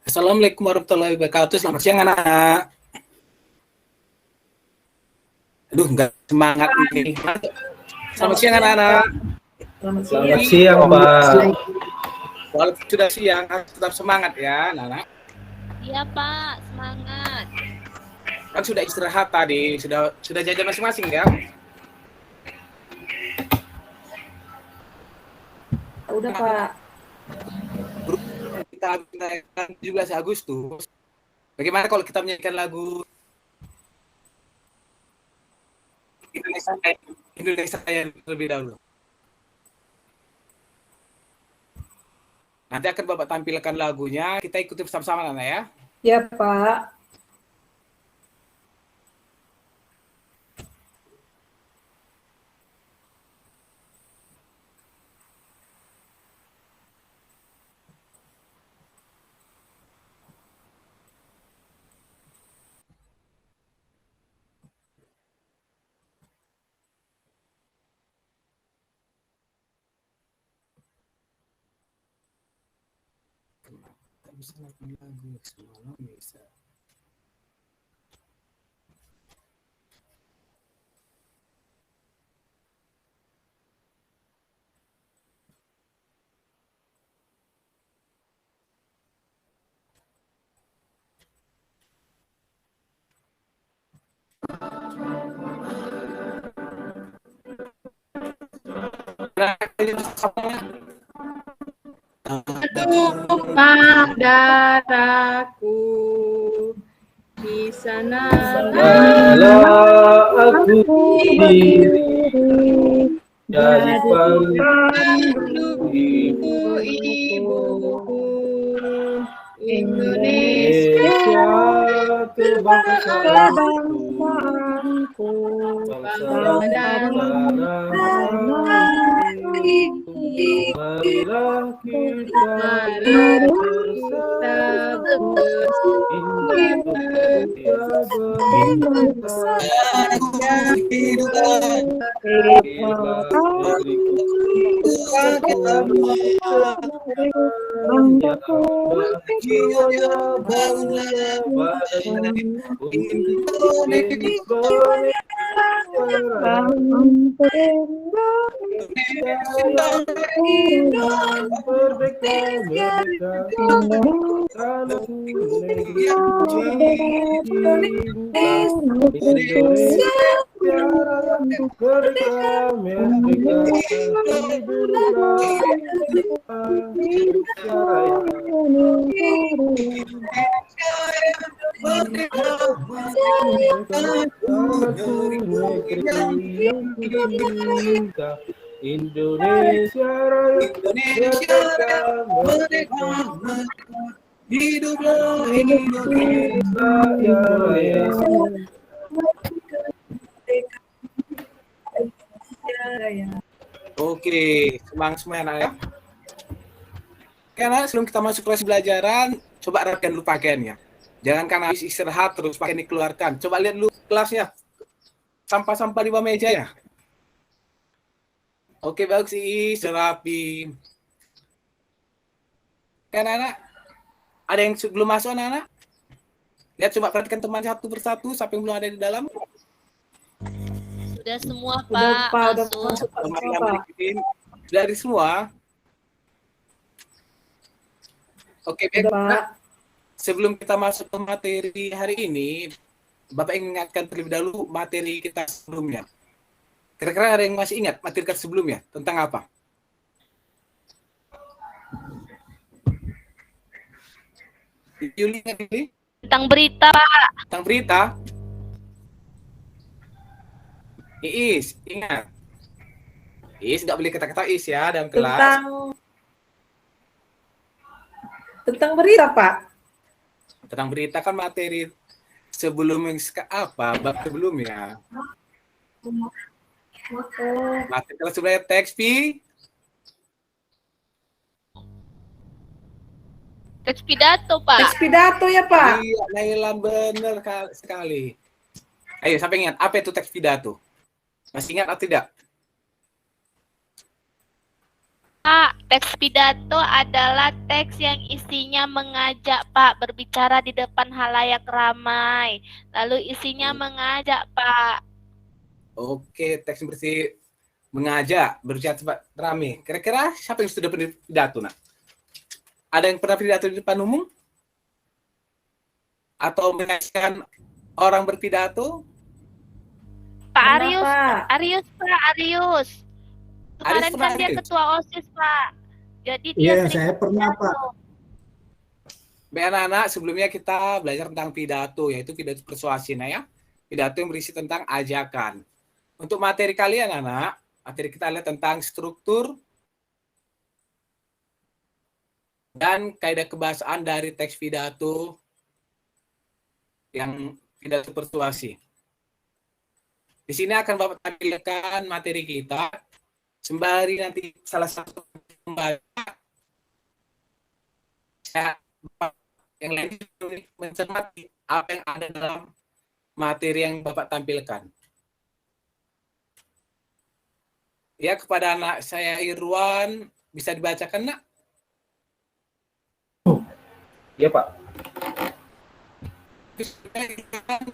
Assalamualaikum warahmatullahi wabarakatuh. Selamat siang anak-anak. Aduh, nggak semangat ini. Selamat siang anak-anak. Selamat siang, Pak. Walaupun sudah siang, tetap semangat ya anak-anak. Iya Pak, semangat. Kan sudah istirahat tadi, sudah jajan masing-masing ya. Udah Pak. Kita 17 Agustus. Bagaimana kalau kita menyanyikan lagu Indonesia yang terlebih dahulu? Nanti akan Bapak tampilkan lagunya, kita ikuti bersama-sama Nana ya. Ya Pak. Bisa nonton lagu semalam bisa. Padaku di sana aku diri jadi ibu Indonesia kebangsaanku marilah kita Indonesia merdeka, hiduplah Indonesia Raya. Oke, semangat semua anak ya. Karena sebelum kita masuk kelas pelajaran, coba rapikan dulu pakaiannya. Jangan karena habis istirahat terus pakaian dikeluarkan. Coba lihat dulu kelasnya. Sampah-sampah di bawah meja ya. Oke, bagus sih, serapi. Kan anak, ada yang belum masuk anak-anak? Lihat coba perhatikan teman satu persatu, siapa yang belum ada di dalam. Sudah semua Udah, Pak, Pak, udah masuk. masuk. Teman yang berikutin, dari semua. Oke, baik. Nah, sebelum kita masuk ke materi hari ini, Bapak ingin ingatkan terlebih dahulu materi kita sebelumnya. Kira-kira ada yang masih ingat materi kita sebelumnya tentang apa? Yuli ingat ini? Tentang berita Pak. Tentang berita? Iis, ingat. Is, nggak boleh kata-kata is ya dalam kelas. Tentang berita, Pak. Tentang berita kan materi sebelum bab sebelumnya. Materi kelas sebenarnya teks Teks pidato, Pak. Teks pidato ya, Pak. Iya, Naila benar sekali. Ayo, sampai ingat apa itu teks pidato? Masih ingat atau tidak? Pak, teks pidato adalah teks yang isinya mengajak Pak berbicara di depan halayak ramai. Lalu isinya mengajak Pak. Oke, teks bersih mengajak berbicara tempat ramai. Kira-kira siapa yang sudah pernah pidato, nak? Ada yang pernah pidato di depan umum? Atau menyaksikan orang berpidato? Pak Pernah, Arius, Pak. Arius. Kemarin pernah kan dia Arius? ketua OSIS, Pak. Jadi dia Iya, sering saya pernah, pidato. Pak. Baik anak-anak, sebelumnya kita belajar tentang pidato, yaitu pidato persuasi. Nah ya, pidato yang berisi tentang ajakan. Untuk materi kalian anak, materi kita lihat tentang struktur dan kaidah kebahasaan dari teks pidato yang pidato persuasi. Di sini akan Bapak tampilkan materi kita, sembari nanti salah satu pembaca yang lain mencermati apa yang ada dalam materi yang Bapak tampilkan. Ya, kepada anak saya Irwan, bisa dibacakan, nak? Iya, Pak.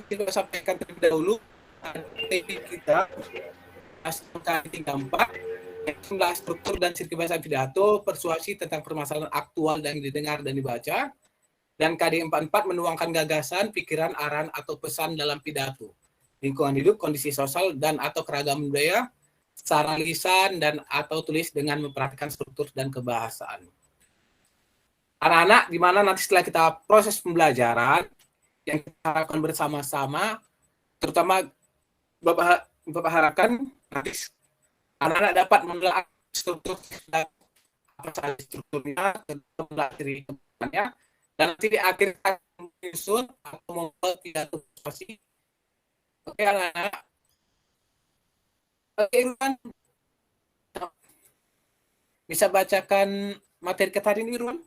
Kita sampaikan terlebih dahulu materi kita kali 34 jumlah struktur dan sirkuit bahasa pidato, persuasi tentang permasalahan aktual dan didengar dan dibaca, dan KD 44 menuangkan gagasan, pikiran, arahan atau pesan dalam pidato, lingkungan hidup, kondisi sosial dan atau keragaman budaya, secara lisan dan atau tulis dengan memperhatikan struktur dan kebahasaan. Anak-anak, di mana nanti setelah kita proses pembelajaran yang kita lakukan bersama-sama, terutama Bapak harapkan nanti anak-anak dapat menelaah struktur apa saja strukturnya, mempelajari kebanyakannya, dan nanti di akhir kita menyusun atau membuat pidato persuasi. Oke anak-anak. Oke, Irwan, bisa bacakan materi kita hari ini, Irwan?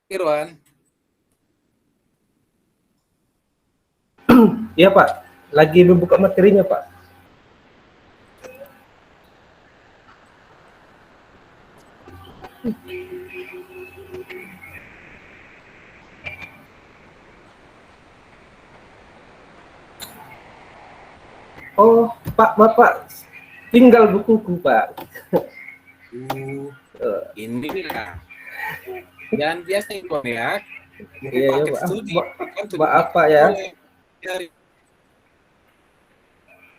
Irwan. Iya, Pak. Lagi membuka materinya, Pak. Oh, Pak, Bapak tinggal bukuku, Pak. Ini lah. Jangan biasa Irwan ya. Iya, Paket Pak. studi. Maaf, Pak ya.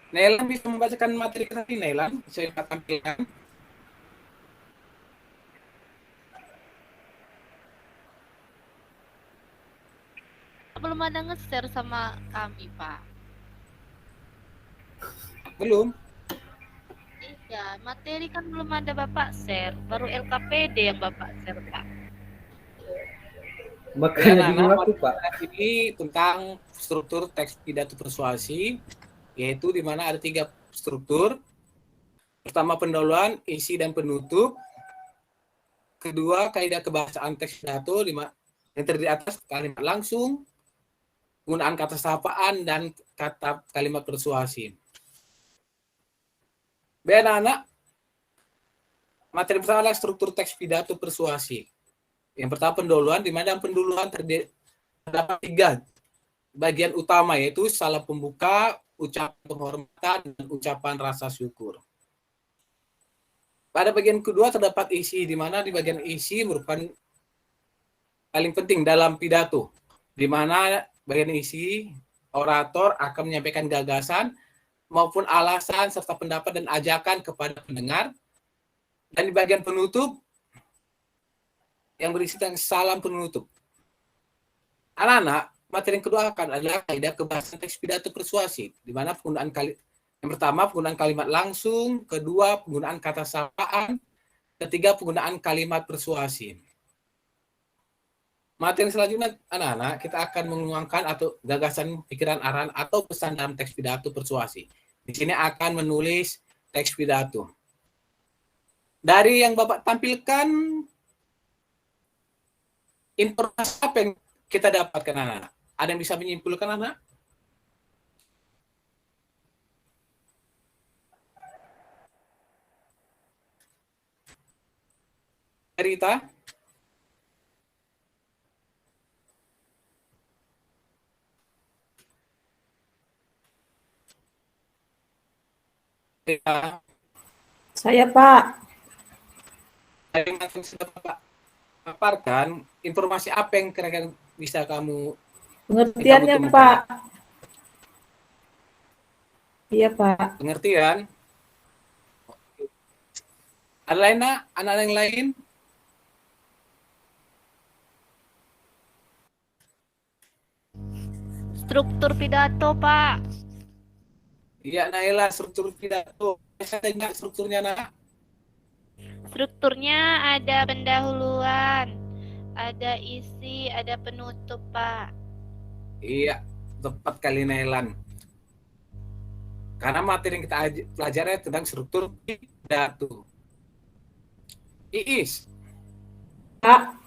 Nailan bisa membacakan materi tadi, Nailan? Saya tampilkan. Belum ada nge-share sama kami, Pak. Belum? Iya, materi kan belum ada Bapak share. Baru LKPD yang Bapak share, Pak. Makanya bingung aku, Pak. Ini tentang struktur teks pidato persuasi, yaitu di mana ada 3 struktur. Pertama, pendahuluan, isi dan penutup. Kedua, kaidah kebahasaan teks pidato, yang terdiri atas kalimat langsung, penggunaan kata sapaan, dan kata kalimat persuasi. Baik anak-anak, materi pertama adalah struktur teks pidato persuasi. Yang pertama pendahuluan, di mana pendahuluan terdapat 3 bagian utama, yaitu salam pembuka, ucapan penghormatan, dan ucapan rasa syukur. Pada bagian kedua terdapat isi, di mana di bagian isi merupakan paling penting dalam pidato, di mana bagian isi orator akan menyampaikan gagasan maupun alasan serta pendapat dan ajakan kepada pendengar. Dan di bagian penutup yang berisi tentang salam penutup. Anak-anak, materi yang kedua adalah kaidah kebahasan teks pidato persuasif, di mana yang pertama penggunaan kalimat langsung, kedua penggunaan kata sapaan, ketiga penggunaan kalimat persuasif. Materi selanjutnya anak-anak kita akan menguangkan atau gagasan, pikiran, arahan atau pesan dalam teks pidato persuasif. Di sini akan menulis teks pidato. Dari yang Bapak tampilkan, informasi apa yang kita dapatkan anak-anak? Ada yang bisa menyimpulkan anak? Rita? Rita? Saya Pak. Dari yang sudah Bapak paparkan, informasi apa yang kira-kira bisa kamu Pengertiannya temukan? Pak. Iya Pak. Pengertian? Ada lain, nak? Anak yang lain? Struktur pidato, Pak. Iya, Naila, struktur pidato. Saya tanya strukturnya, nak. Strukturnya ada pendahuluan, ada isi, ada penutup, Pak. Iya, tepat kali Nailan. Karena materi yang kita pelajari tentang struktur pidato. Iis. Pak.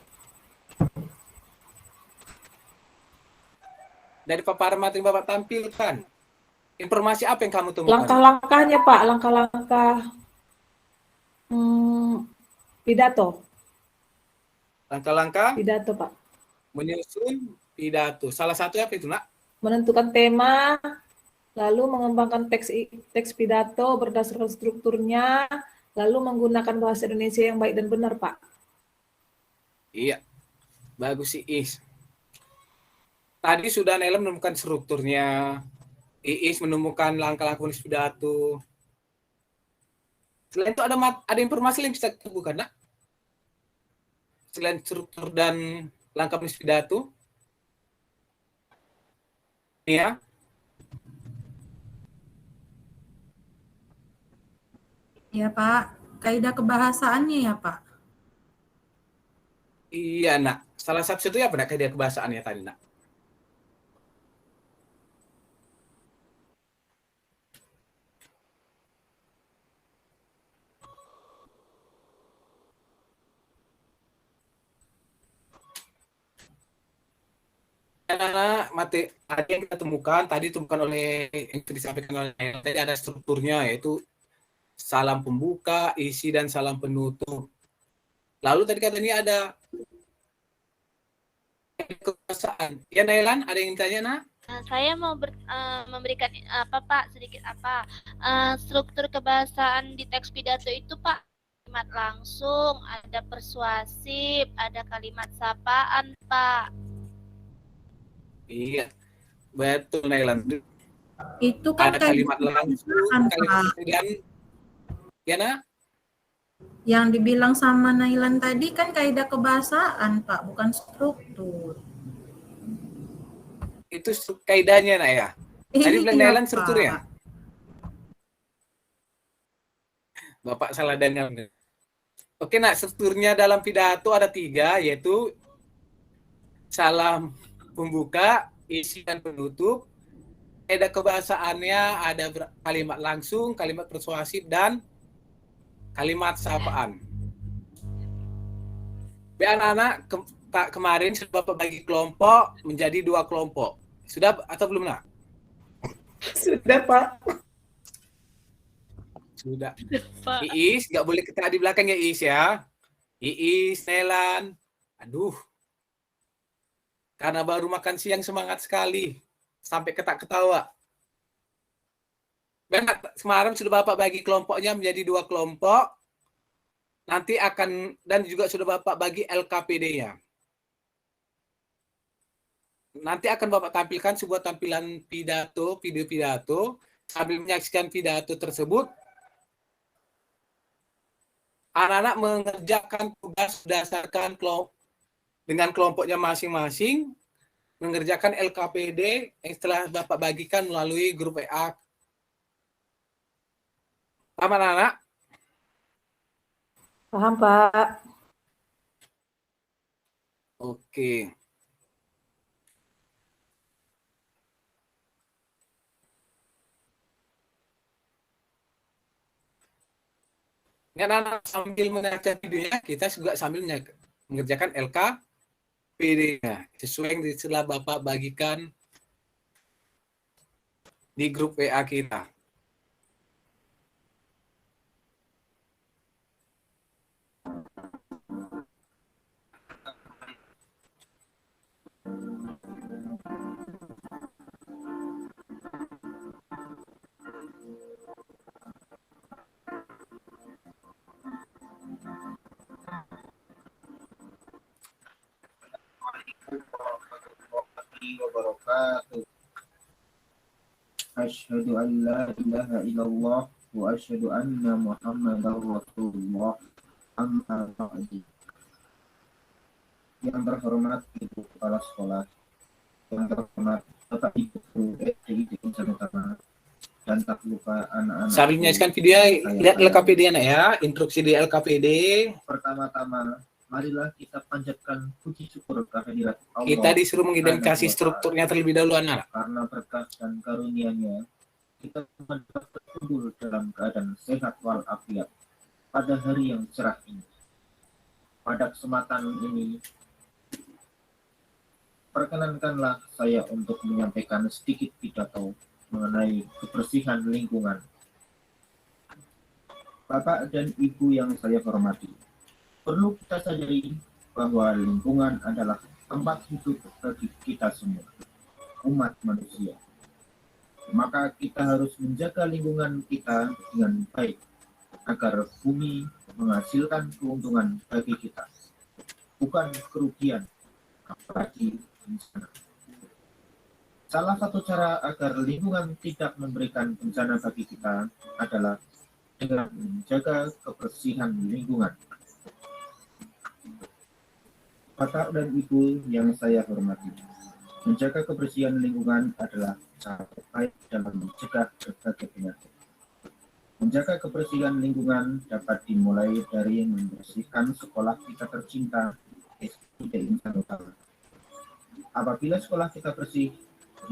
Dari paparan materi Bapak tampilkan, informasi apa yang kamu temukan? Langkah-langkahnya Pak, langkah-langkah pidato. Langkah-langkah Pidato Pak. menyusun pidato. Salah satu apa itu, nak? Menentukan tema, lalu mengembangkan teks pidato berdasarkan strukturnya, lalu menggunakan bahasa Indonesia yang baik dan benar, Pak. Iya, bagus sih Is. Tadi sudah Naila menemukan strukturnya, Iis menemukan langkah-langkah menulis pidato. Selain itu ada informasi yang bisa kita buka, nak? Selain struktur dan langkah menulis pidato, iya. Ya Pak, kaidah kebahasaannya ya Pak. Iya, nak. Salah satu itu ya apa, nak, kaidah kebahasaannya tadi, nak? Anak materi yang kita temukan tadi temukan oleh yang disampaikan oleh tadi ada strukturnya, yaitu salam pembuka, isi, dan salam penutup. Lalu tadi katanya ada kebahasan. Ya, Nailan, ada yang tanya, nak? Saya mau memberikan apa Pak, sedikit apa struktur kebahasaan di teks pidato itu Pak. Kalimat langsung, ada persuasif, ada kalimat sapaan Pak. Iya, betul Nailan. Itu kan Ada kalimat langsung, kalimat dan ya, nak? Yang dibilang sama Nailan tadi kan kaidah kebahasaan Pak, bukan struktur. Itu kaidahnya, nak, ya. Tadi bilang Nailan struktur ya. Bapak salah dengar. Oke, nak, strukturnya dalam pidato ada 3, yaitu salam pembuka, isi, dan penutup. Kaidah kebahasaannya ada kalimat langsung, kalimat persuasif, dan kalimat sapaan. Anak-anak kemarin sudah Bapak bagi kelompok menjadi 2 kelompok. Sudah atau belum, nak? Sudah Pak. Sudah. Pak. Iis, nggak boleh ketawa di belakang ya, Iis ya. Iis, Nelan. Aduh. Karena baru makan siang semangat sekali. Sampai ketawa. Kemarin sudah Bapak bagi kelompoknya menjadi 2 kelompok. Nanti akan, dan juga sudah Bapak bagi LKPD-nya. Nanti akan Bapak tampilkan sebuah tampilan pidato, video pidato. Sambil menyaksikan pidato tersebut, anak-anak mengerjakan tugas berdasarkan dengan kelompoknya masing-masing. mengerjakan LKPD yang telah Bapak bagikan melalui grup WA. Paham anak-anak? Paham, Pak. Oke. Ini anak-anak sambil mengaca videonya, kita juga sambil mengerjakan LKPD-nya sesuai yang telah Bapak bagikan di grup WA kita. Wabarakatuh. Asyhadu an la ilaha illallah wa asyhadu anna Muhammadar Rasulullah. Amma ba'du. Yang terhormat Ibu Kepala Sekolah, yang terhormat Bapak Ibu Guru SD di Unsur Utama, dan tak lupa anak-anak. Sambil menyaksikan video, lihat LKPD anak ya, instruksi di LKPD. Pertama-tama, marilah kita panjatkan puji syukur kehadirat Allah. Kita disuruh mengidentifikasi strukturnya terlebih dahulu anak. Karena berkah dan karunia-Nya, kita dapat berkumpul dalam keadaan sehat walafiat pada hari yang cerah ini. Pada kesempatan ini, perkenankanlah saya untuk menyampaikan sedikit pidato mengenai kebersihan lingkungan. Bapak dan Ibu yang saya hormati, perlu kita sadari bahwa lingkungan adalah tempat hidup bagi kita semua, umat manusia. Maka kita harus menjaga lingkungan kita dengan baik, agar bumi menghasilkan keuntungan bagi kita, bukan kerugian, apalagi bencana. Salah satu cara agar lingkungan tidak memberikan bencana bagi kita adalah dengan menjaga kebersihan lingkungan. Bapak dan Ibu yang saya hormati, menjaga kebersihan lingkungan adalah cara terbaik dalam mencegah berbagai penyakit. Menjaga kebersihan lingkungan dapat dimulai dari membersihkan sekolah kita tercinta, SD Insan Utama. Apabila sekolah kita bersih,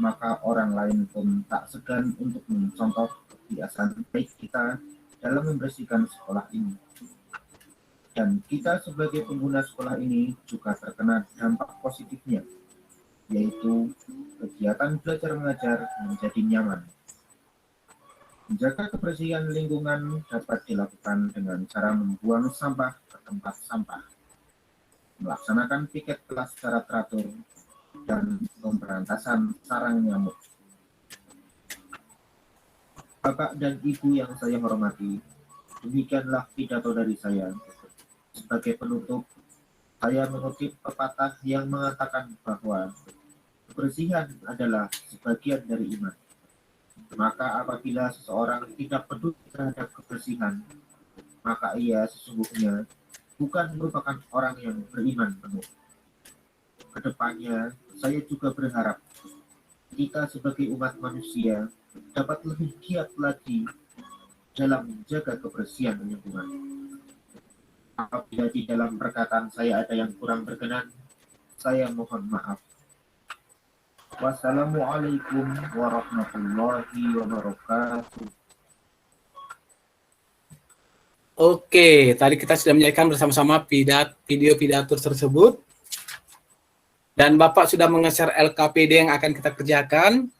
maka orang lain pun tak segan untuk mencontoh kebiasaan baik kita dalam membersihkan sekolah ini. Dan kita sebagai pengguna sekolah ini juga terkena dampak positifnya, yaitu kegiatan belajar mengajar menjadi nyaman. Menjaga kebersihan lingkungan dapat dilakukan dengan cara membuang sampah ke tempat sampah, melaksanakan piket kelas secara teratur, dan pemberantasan sarang nyamuk. Bapak dan Ibu yang saya hormati, demikianlah pidato dari saya. Sebagai penutup, saya mengutip pepatah yang mengatakan bahwa kebersihan adalah sebagian dari iman. Maka apabila seseorang tidak peduli terhadap kebersihan, maka ia sesungguhnya bukan merupakan orang yang beriman penuh. Kedepannya, saya juga berharap kita sebagai umat manusia dapat lebih giat lagi dalam menjaga kebersihan lingkungan. Apabila di dalam perkataan saya ada yang kurang berkenan, saya mohon maaf. Wassalamualaikum warahmatullahi wabarakatuh. Oke, tadi kita sudah menyaksikan bersama-sama video pidato tersebut. Dan Bapak sudah menge-share LKPD yang akan kita kerjakan.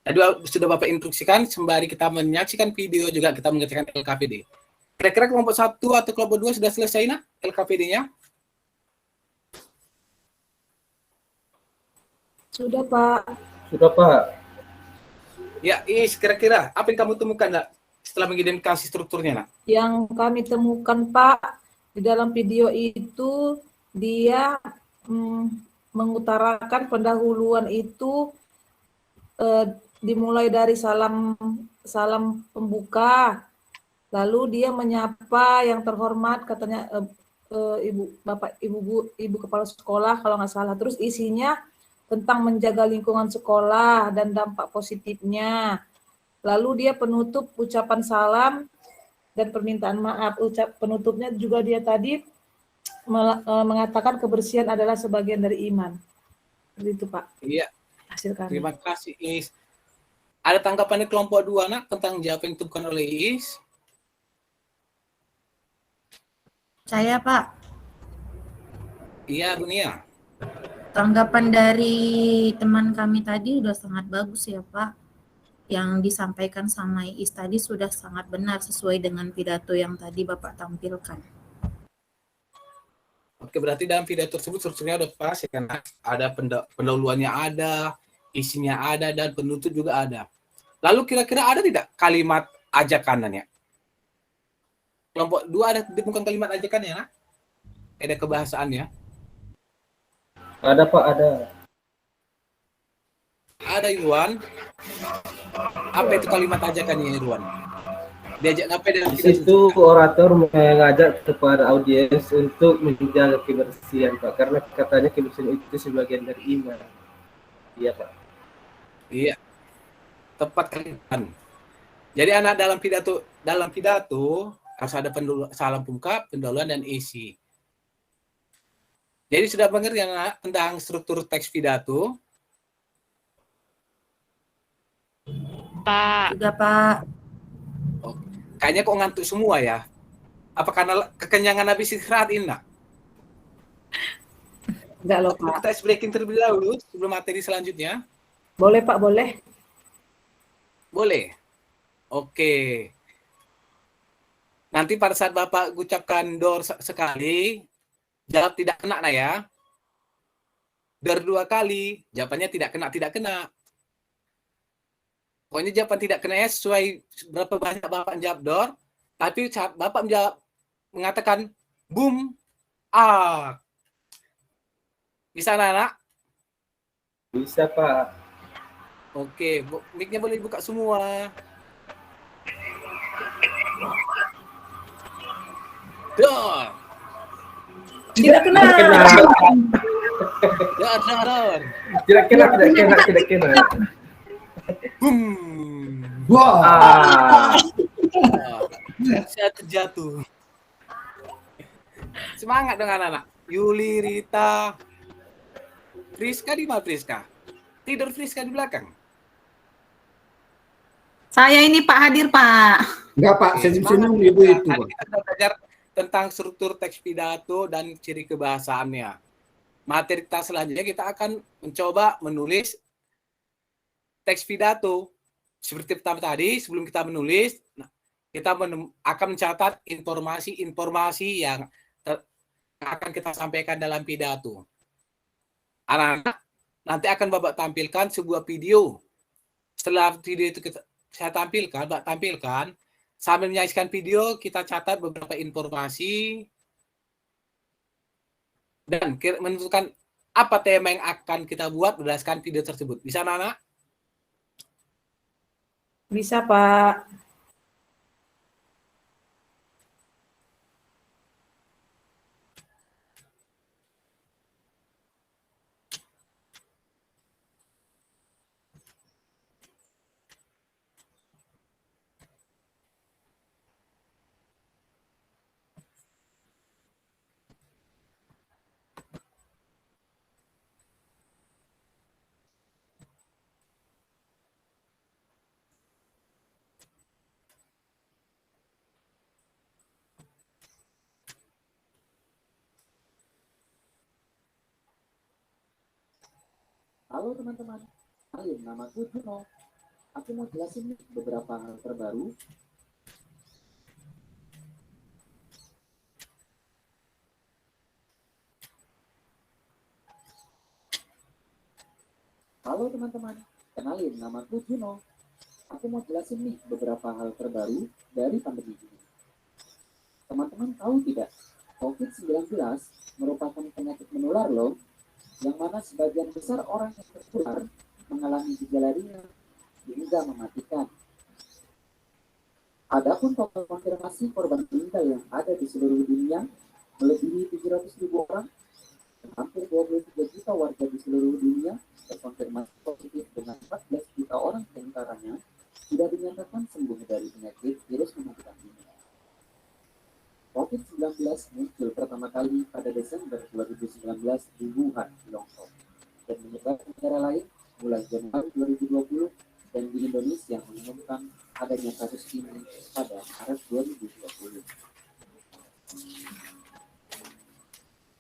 Tadi sudah Bapak instruksikan, sembari kita menyaksikan video juga kita mengerjakan LKPD. Kira-kira kelompok 1 atau kelompok 2 sudah selesai nak LKPD-nya? Sudah, Pak. Sudah, Pak. Ya, kira-kira apa yang kamu temukan nak setelah mengidentifikasi strukturnya nak? Yang kami temukan, Pak, di dalam video itu dia mengutarakan pendahuluan itu dimulai dari salam pembuka, lalu dia menyapa yang terhormat, katanya ibu kepala sekolah kalau nggak salah. Terus isinya tentang menjaga lingkungan sekolah dan dampak positifnya. Lalu dia penutup ucapan salam dan permintaan maaf. Penutupnya juga dia tadi mengatakan kebersihan adalah sebagian dari iman. Begitu Pak. Iya. Hasil kami. Terima kasih Is. Ada tanggapan dari kelompok 2 nak tentang jawaban yang ditentukan oleh Is? Saya Pak, Iya Dunia. tanggapan dari teman kami tadi udah sangat bagus ya Pak. Yang disampaikan sama Iis tadi sudah sangat benar sesuai dengan pidato yang tadi Bapak tampilkan. Oke, berarti dalam pidato tersebut strukturnya udah pas ya kan? Ada pendahuluannya ada, isinya ada, dan penutup juga ada. Lalu kira-kira ada tidak kalimat ajakannya? Kelompok 2 ada ditemukan kalimat ajakannya, nak? Ada kebahasaannya? Ada Pak, ada. Ada Irwan. Apa itu kalimat ajakannya Irwan? Diajak apa dalam Di situ orator mengajak kepada audiens untuk menjaga kebersihan Pak, karena katanya kebersihan itu sebagian dari iman. Iya Pak. Iya. Tepat kalimat. Jadi anak dalam pidato harus ada salam pembuka, pendahuluan dan isi. Jadi sudah mengerti anak tentang struktur teks pidato? Pak. Juga Pak. Oh, kayaknya kok ngantuk semua ya? Apa karena kekenyangan habis istirahat ini, nak? Enggak loh Pak. Kita ice breaking terlebih dahulu sebelum materi selanjutnya. Boleh Pak, boleh. Boleh. Oke. Nanti pada saat Bapak ucapkan door sekali, jawab tidak kena nah ya. Door 2 kali, jawabannya tidak kena. Pokoknya jawaban tidak kena ya sesuai berapa banyak Bapak menjawab door. Tapi saat Bapak mengatakan boom, bisa anak? Bisa Pak. Oke, mic-nya boleh dibuka semua. Door. Tidak kena. Door. Tidak kena. Boom. Wah. Saya terjatuh. Semangat dengan anak. Yuli, Rita, Friska di mana Friska? Tidur Friska di belakang. Saya ini Pak hadir Pak. Enggak Pak, senyum-senyum ibu itu Pak. Kita sudah belajar tentang struktur teks pidato dan ciri kebahasaannya. Materi kita selanjutnya kita akan mencoba menulis teks pidato. Seperti pertama tadi, sebelum kita menulis, kita akan mencatat informasi-informasi yang akan kita sampaikan dalam pidato. Anak-anak, nanti akan Bapak tampilkan sebuah video. Setelah video itu saya tampilkan, sambil menyaksikan video, kita catat beberapa informasi dan menentukan apa tema yang akan kita buat berdasarkan video tersebut. Bisa, anak-anak? Bisa Pak. Halo teman-teman, kenalin namaku Juno. Aku mau jelasin nih beberapa hal terbaru. Halo teman-teman, kenalin namaku Juno. Aku mau jelasin nih beberapa hal terbaru dari pandemi ini. Teman-teman tahu tidak, COVID-19 merupakan penyakit menular loh, yang mana sebagian besar orang yang tertular mengalami gejala ringan hingga mematikan. Adapun total konfirmasi korban meninggal yang ada di seluruh dunia melebihi 700.000 orang Hampir 23 juta warga di seluruh dunia terkonfirmasi positif dengan 14 juta orang diantaranya sudah dinyatakan sembuh dari penyakit virus mematikan ini. COVID-19 muncul pertama kali pada Desember 2019 di Wuhan, Tiongkok, dan menyebar ke negara lain mulai Januari 2020 dan di Indonesia mengumumkan adanya kasus ini pada Maret 2020.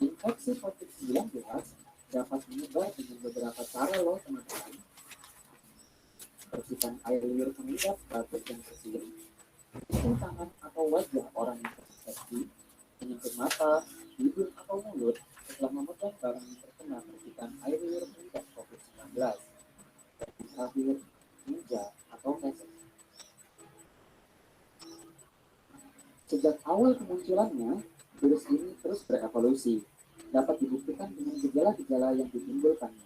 Infeksi COVID-19 dapat menyebar dengan beberapa cara loh teman-teman. Percikan air liur mengendap batuk yang kecil, menyentuh tangan atau wajah orang yang terinfeksi, menyentuh mata, hidung atau mulut setelah memegang barang yang terkena percikan air liur mengendap COVID-19, dan terakhir, ninja atau meses. Sejak awal kemunculannya, virus ini terus berevolusi. Dapat dibuktikan dengan gejala-gejala yang ditimbulkannya.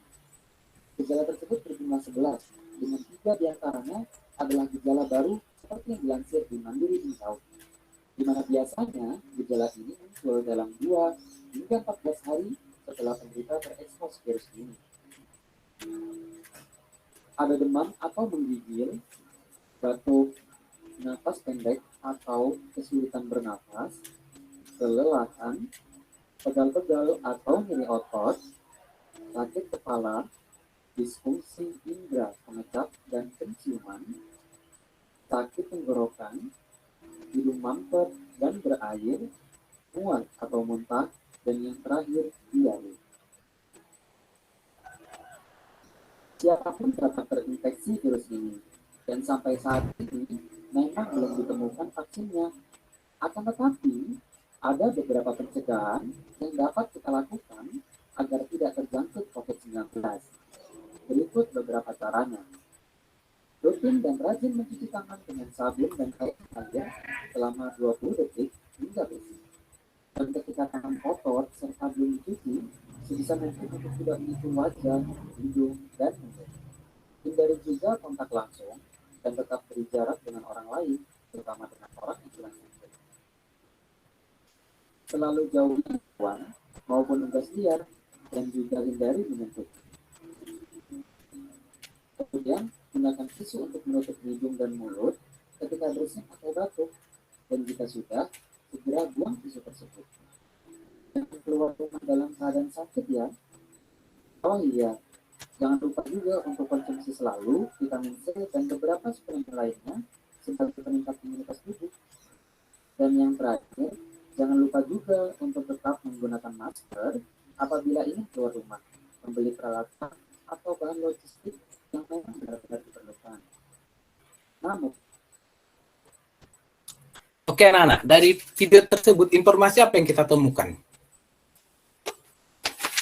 Gejala tersebut berjumlah 11, dengan 3 diantaranya adalah gejala baru seperti yang dilansir di Mandiri Info, di mana biasanya gejala ini muncul dalam 2 hingga 14 hari setelah penderita terekspos virus ini. Ada demam atau menggigil, batuk, napas pendek atau kesulitan bernapas, kelelahan, pegal-pegal atau nyeri otot, sakit kepala, disfungsi indera pengecap dan penciuman, sakit tenggorokan, hidung mampet dan berair, mual atau muntah, dan yang terakhir diare. Siapapun dapat terinfeksi virus ini, dan sampai saat ini memang belum ditemukan vaksinnya. Akan tetapi, ada beberapa pencegahan yang dapat kita lakukan agar tidak terjangkit COVID-19. Berikut beberapa caranya. Rutin dan rajin mencuci tangan dengan sabun dan air mengalir selama 20 detik hingga bersih. Dan ketika tangan kotor serta belum dicuci, sebisa mungkin untuk tidak menyentuh wajah, hidung, dan mulut. Hindari juga kontak langsung dan tetap beri jarak dengan orang lain, terutama dengan orang yang sedang sakit. Selalu jauhi hewan maupun unggas liar dan juga hindari menyentuh. Kemudian gunakan tisu untuk menutup hidung dan mulut ketika bersin atau batuk, dan jika sudah, segera buang tisu tersebut. Jangan keluar rumah dalam keadaan sakit ya. Oh iya, jangan lupa juga untuk konsumsi selalu vitamin C dan beberapa suplemen lainnya sebagai peningkat imunitas tubuh. Dan yang terakhir, jangan lupa juga untuk tetap menggunakan masker apabila ingin keluar rumah, membeli peralatan atau bahan logistik yang memang benar-benar diperlukan. Namun, Oke, anak-anak, dari video tersebut informasi apa yang kita temukan?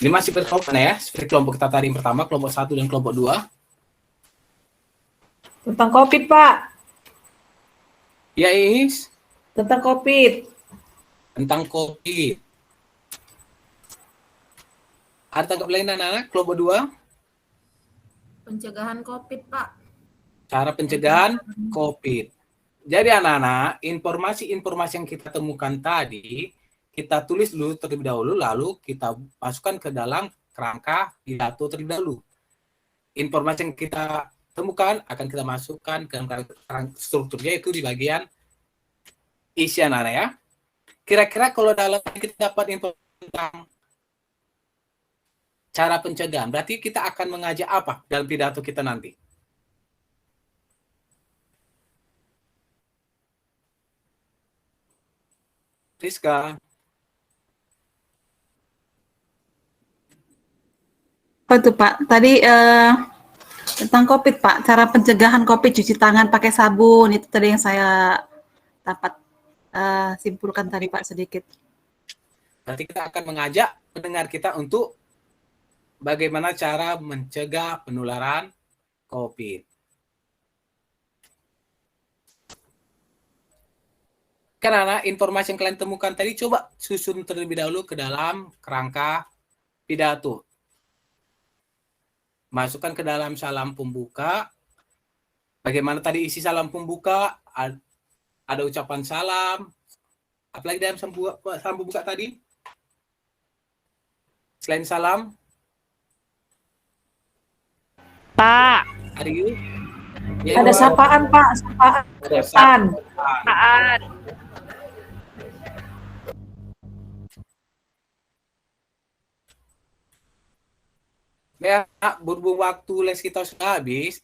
Ini masih berkelompok ya, seperti kelompok kita tadi yang pertama, kelompok 1 dan kelompok 2. Tentang COVID, Pak. Ya, Is. Tentang COVID. Tentang COVID. Ada tangkap lain anak-anak, kelompok 2? Pencegahan COVID, Pak. Cara pencegahan COVID. Jadi anak-anak, informasi-informasi yang kita temukan tadi, kita tulis dulu terlebih dahulu, lalu kita masukkan ke dalam kerangka pidato terlebih dahulu. Informasi yang kita temukan akan kita masukkan ke dalam strukturnya, itu di bagian isi anak-anak ya. Kira-kira kalau dalam kita dapat informasi tentang cara pencegahan, berarti kita akan mengajak apa dalam pidato kita nanti? Rizka. Apa tuh Pak? Tadi tentang COVID Pak, cara pencegahan COVID, cuci tangan pakai sabun, itu tadi yang saya dapat simpulkan tadi Pak sedikit. Nanti kita akan mengajak pendengar kita untuk bagaimana cara mencegah penularan COVID. Karena informasi yang kalian temukan tadi, coba susun terlebih dahulu ke dalam kerangka pidato. Masukkan ke dalam salam pembuka. Bagaimana tadi isi salam pembuka? Ada ucapan salam. Apalagi dalam salam pembuka tadi? Selain salam, Pak. are you? Ada sapaan, Pak, sapaan. Sapaan. Apaan? Ya, berhubung waktu les kita sudah habis,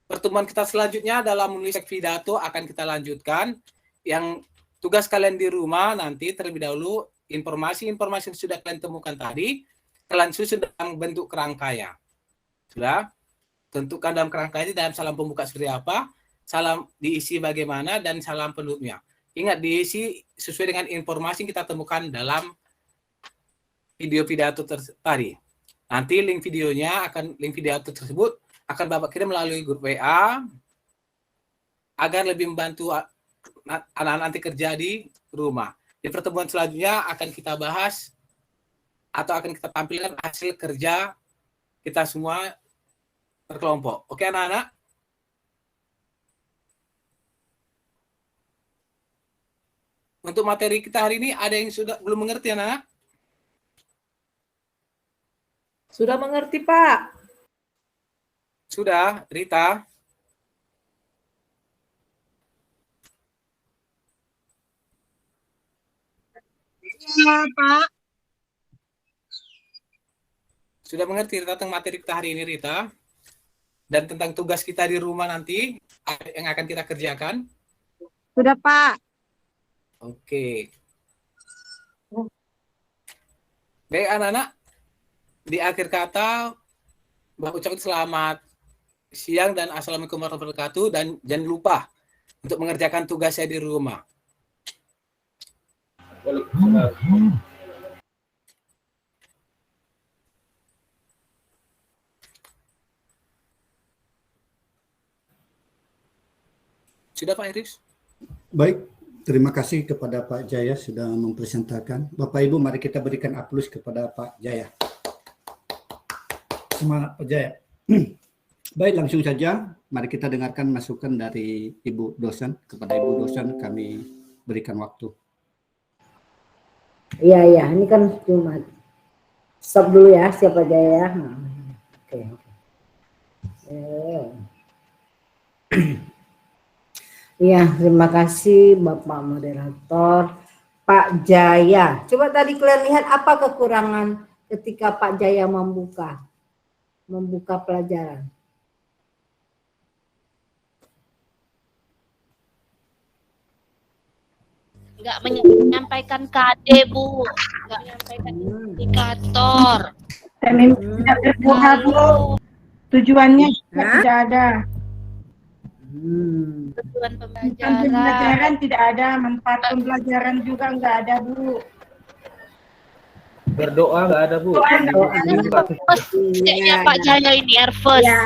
pertemuan kita selanjutnya dalam menulis pidato akan kita lanjutkan. Yang tugas kalian di rumah nanti terlebih dahulu informasi-informasi yang sudah kalian temukan tadi, kalian susun dalam bentuk kerangka ya. Sudah? Tentukan dalam kerangka ini dalam salam pembuka seperti apa, salam diisi bagaimana, dan salam penutupnya. Ingat, diisi sesuai dengan informasi yang kita temukan dalam video pidato tadi. Nanti link video tersebut akan Bapak kirim melalui grup WA agar lebih membantu anak-anak nanti kerja di rumah. Di pertemuan selanjutnya akan kita bahas atau akan kita tampilkan hasil kerja kita semua berkelompok. Oke anak-anak? Untuk materi kita hari ini ada yang sudah belum mengerti anak-anak? Sudah mengerti, Pak? Sudah, Rita? Iya, Pak. Sudah mengerti tentang materi kita hari ini, Rita? Dan tentang tugas kita di rumah nanti yang akan kita kerjakan? Sudah, Pak. Oke. Baik, anak-anak. Di akhir kata, Bapak ucapkan selamat siang dan assalamualaikum warahmatullahi wabarakatuh. Dan jangan lupa untuk mengerjakan tugasnya di rumah. Sudah Pak Iris? Baik, terima kasih kepada Pak Jaya sudah mempresentakan. Bapak Ibu, mari kita berikan aplaus kepada Pak Jaya. Semangat Pak Jaya. Baik, langsung saja. Mari kita dengarkan masukan dari Ibu dosen. Kepada Ibu dosen kami berikan waktu. Iya, ini kan cuma stop dulu ya, siapa Jaya. Oke. Iya, terima kasih Bapak Moderator. Pak Jaya, coba tadi kalian lihat apa kekurangan ketika Pak Jaya membuka pelajaran. Nggak menyampaikan KD, Bu. Nggak menyampaikan indikator. Tidak berbuah, Bu. Tujuannya tidak ada. Tujuan Pembelajaran pembelajaran. tidak ada, manfaat pembelajaran juga nggak ada, Bu. Berdoa nggak ada, Bu. Kayaknya Pak Jaya ini nervous. Ya,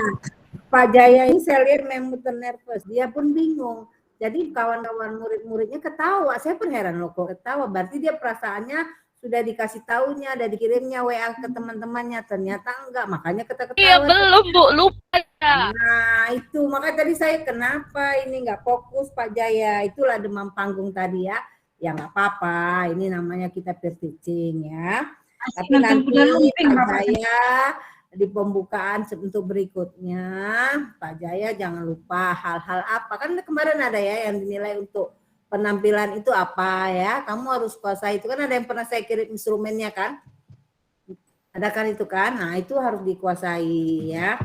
Pak Jaya ini saya lihat memang nervous. Dia pun bingung. Jadi kawan-kawan murid-muridnya ketawa. Saya pun heran loh kok ketawa. Berarti dia perasaannya sudah dikasih taunya, udah dikirimnya WA ke teman-temannya. Ternyata enggak, makanya ketawa. Iya belum, Bu, lupa ya. Nah itu, makanya tadi saya kenapa ini nggak fokus Pak Jaya. Itulah demam panggung tadi ya. Ya nggak apa-apa, ini namanya kita peer teaching ya. Tapi nanti Pak Jaya di pembukaan untuk berikutnya, Pak Jaya jangan lupa hal-hal apa. Kan kemarin ada ya yang dinilai untuk penampilan itu apa ya. Kamu harus kuasai itu. Kan ada yang pernah saya kirim instrumennya kan. Ada kan itu kan. Nah itu harus dikuasai ya.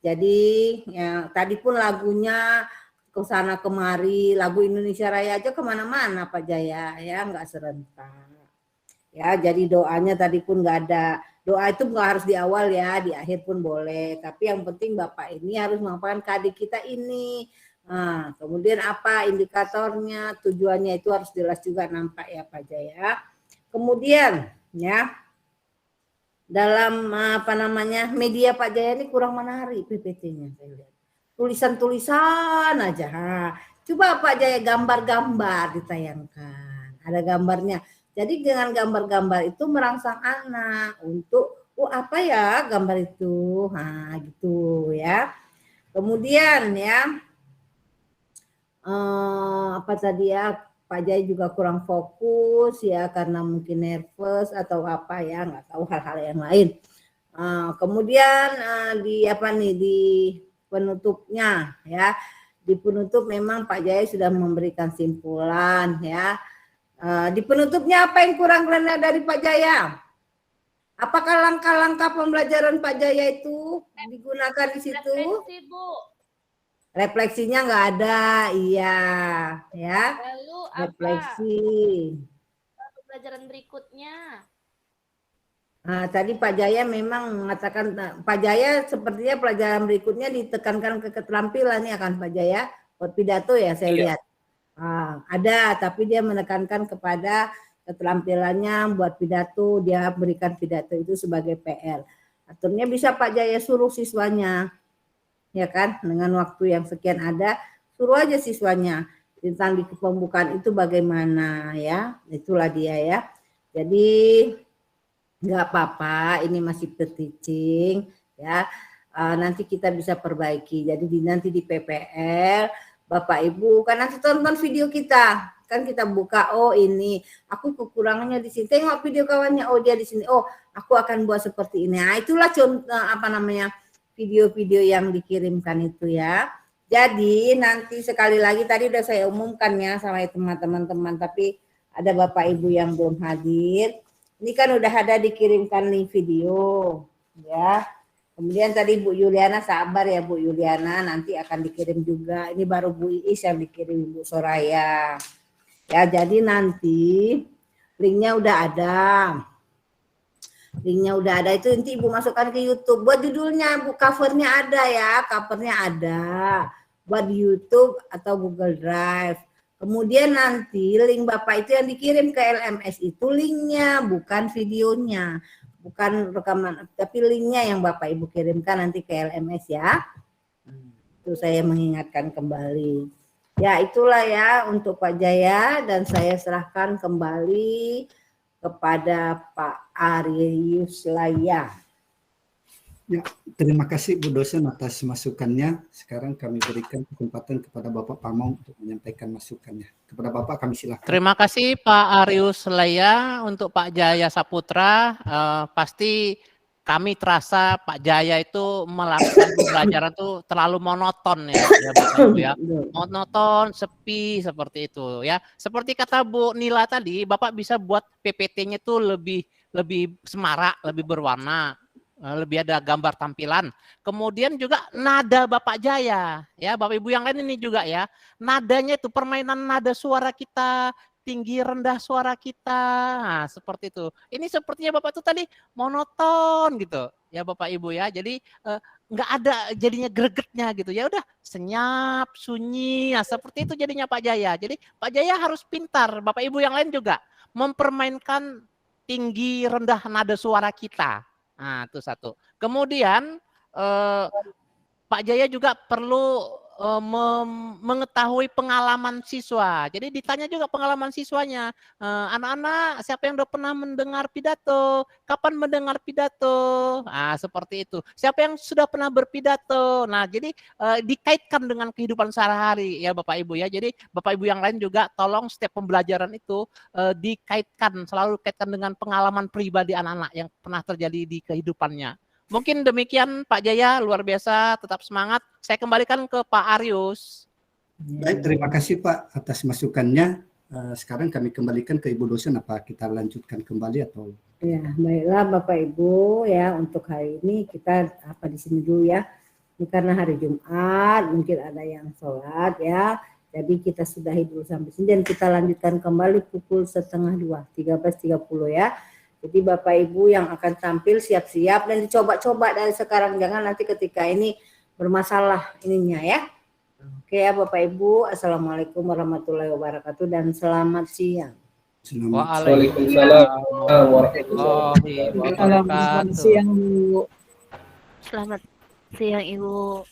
Jadi ya, tadi pun lagunya ke sana kemari. Lagu Indonesia Raya aja kemana-mana Pak Jaya ya. Nggak serentak. Ya jadi doanya tadi pun nggak ada. Doa itu nggak harus di awal ya, di akhir pun boleh. Tapi yang penting Bapak ini harus mengapakan KD kita ini. Nah, kemudian apa indikatornya, tujuannya itu harus jelas juga nampak ya Pak Jaya. Kemudian ya dalam apa namanya media Pak Jaya ini kurang menarik PPT-nya saya lihat. Tulisan-tulisan aja. Coba Pak Jaya gambar-gambar ditayangkan. Ada gambarnya. Jadi dengan gambar-gambar itu merangsang anak untuk apa ya gambar itu, nah gitu ya. Kemudian ya apa tadi ya Pak Jaya juga kurang fokus ya karena mungkin nervous atau apa ya, nggak tahu hal-hal yang lain. Kemudian di penutupnya ya, di penutup memang Pak Jaya sudah memberikan simpulan ya. Di penutupnya apa yang kurang dari Pak Jaya? Apakah langkah-langkah pembelajaran Pak Jaya itu digunakan di situ? Refleksi, Bu. Refleksinya nggak ada, iya, ya. Lalu Refleksi. Pembelajaran berikutnya. Nah, tadi Pak Jaya memang mengatakan, Pak Jaya sepertinya pelajaran berikutnya ditekankan ke keterampilan ya kan Pak Jaya, buat pidato ya saya lihat. Ada, tapi dia menekankan kepada keterampilannya buat pidato, dia berikan pidato itu sebagai PR. Aturnya bisa Pak Jaya suruh siswanya, ya kan, dengan waktu yang sekian ada, suruh aja siswanya tentang di pembukaan itu bagaimana ya, itulah dia ya. Jadi nggak apa-apa, ini masih teaching ya. Nanti kita bisa perbaiki. Jadi nanti di PPL, Bapak Ibu kan nanti tonton video kita, kan kita buka, oh ini aku kekurangannya di sini. Tengok video kawannya, oh dia di sini. Oh aku akan buat seperti ini. Nah itulah contoh video-video yang dikirimkan itu ya. Jadi nanti sekali lagi tadi udah saya umumkan ya sama teman-teman, tapi ada Bapak Ibu yang belum hadir. Ini kan udah ada dikirimkan link video ya. Kemudian tadi Bu Yuliana, sabar ya Bu Yuliana, nanti akan dikirim juga. Ini baru Bu Iis yang dikirim Bu Soraya. Ya, jadi nanti linknya udah ada. Linknya udah ada, itu nanti Ibu masukkan ke YouTube. Buat judulnya, Bu, covernya ada ya, covernya ada. Buat di YouTube atau Google Drive. Kemudian nanti link Bapak itu yang dikirim ke LMS itu linknya, bukan videonya. Bukan rekaman, tapi linknya yang Bapak Ibu kirimkan nanti ke LMS ya. Itu saya mengingatkan kembali. Ya itulah ya untuk Pak Jaya, dan saya serahkan kembali kepada Pak Arius Laya. Ya, terima kasih Bu dosen atas masukannya. Sekarang kami berikan kesempatan kepada Bapak Pamong untuk menyampaikan masukannya. Kepada Bapak kami silakan. Terima kasih Pak Arius Laya. Untuk Pak Jaya Saputra, pasti kami terasa Pak Jaya itu melakukan pembelajaran itu terlalu monoton ya Bapak Ibu ya. Monoton, sepi seperti itu ya. Seperti kata Bu Nila tadi, Bapak bisa buat PPT-nya itu lebih semarak, lebih berwarna, lebih ada gambar tampilan. Kemudian juga nada Bapak Jaya ya, Bapak Ibu yang lain ini juga ya, nadanya itu permainan nada suara kita, tinggi rendah suara kita, nah, seperti itu. Ini sepertinya Bapak itu tadi monoton gitu ya Bapak Ibu ya, jadi nggak ada jadinya gregetnya gitu ya, udah senyap sunyi, nah, seperti itu jadinya Pak Jaya. Jadi Pak Jaya harus pintar, Bapak Ibu yang lain juga mempermainkan tinggi rendah nada suara kita. Nah, itu satu. Kemudian Pak Jaya juga perlu mengetahui pengalaman siswa. Jadi ditanya juga pengalaman siswanya. Anak-anak, siapa yang udah pernah mendengar pidato? Kapan mendengar pidato? Nah, seperti itu. Siapa yang sudah pernah berpidato? Nah, jadi dikaitkan dengan kehidupan sehari-hari ya Bapak Ibu ya. Jadi Bapak Ibu yang lain juga tolong setiap pembelajaran itu dikaitkan, selalu kaitkan dengan pengalaman pribadi anak-anak yang pernah terjadi di kehidupannya. Mungkin demikian Pak Jaya, luar biasa, tetap semangat. Saya kembalikan ke Pak Arius. Baik, terima kasih Pak atas masukannya. Sekarang kami kembalikan ke Ibu dosen, apa kita lanjutkan kembali atau? Ya, baiklah Bapak Ibu ya, untuk hari ini kita di sini dulu ya. Ini karena hari Jumat, mungkin ada yang sholat ya. Jadi kita sudahi dulu sampai sini dan kita lanjutkan kembali pukul 13:30, 13.30 ya. Jadi Bapak Ibu yang akan tampil siap-siap dan dicoba-coba dari sekarang, jangan nanti ketika ini bermasalah ininya ya. Oke ya Bapak Ibu, Assalamualaikum warahmatullahi wabarakatuh dan selamat siang. Waalaikumsalam warahmatullahi wabarakatuh. Selamat siang Bu. Selamat siang Ibu.